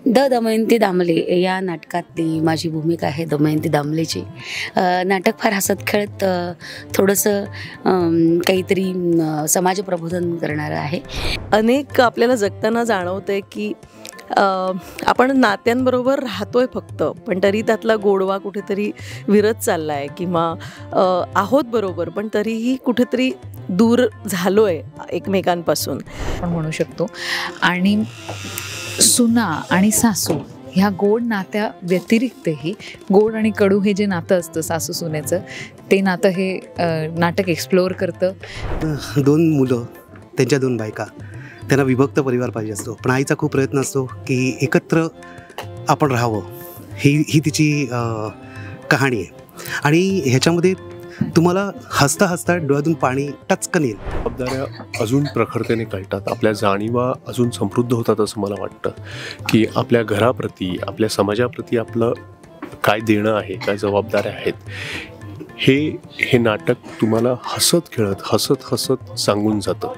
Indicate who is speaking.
Speaker 1: दमयंती दामले या नाटकातली माझी भूमिका आहे दमयंती दामलेची. नाटक फार हसत खेळत थोडंसं काहीतरी समाज प्रबोधन करणारं आहे.
Speaker 2: अनेक आपल्याला जगताना जाणवतंय की आपण नात्यांबरोबर राहतोय फक्त, पण तरी त्यातला गोडवा कुठेतरी विरत चालला आहे किंवा आहोत बरोबर पण तरीही कुठेतरी दूर झालोय एकमेकांपासून
Speaker 3: आपण म्हणू शकतो. आणि सुना आणि सासू ह्या गोड नात्या व्यतिरिक्तही गोड आणि कडू हे जे नातं असतं सासू सुनेचं, ते नातं हे नाटक एक्सप्लोअर करतं.
Speaker 4: 2 मुलं, त्यांच्या 2 बायका, त्यांना विभक्त परिवार पाहिजे असतो, पण आईचा खूप प्रयत्न असतो की एकत्र आपण राहावं. ही तिची कहाणी आहे. आणि ह्याच्यामध्ये तुम्हाला हसता हसता डोळ्यातून पाणी टचकन येईल.
Speaker 5: जबाबदाऱ्या अजून प्रखरतेने कळतात, आपल्या जाणीवा अजून समृद्ध होतात असं मला वाटतं की आपल्या घराप्रती, आपल्या समाजाप्रती आपलं काय देणं आहे, काय जबाबदाऱ्या आहेत, हे नाटक तुम्हाला हसत खेळत हसत सांगून जातं.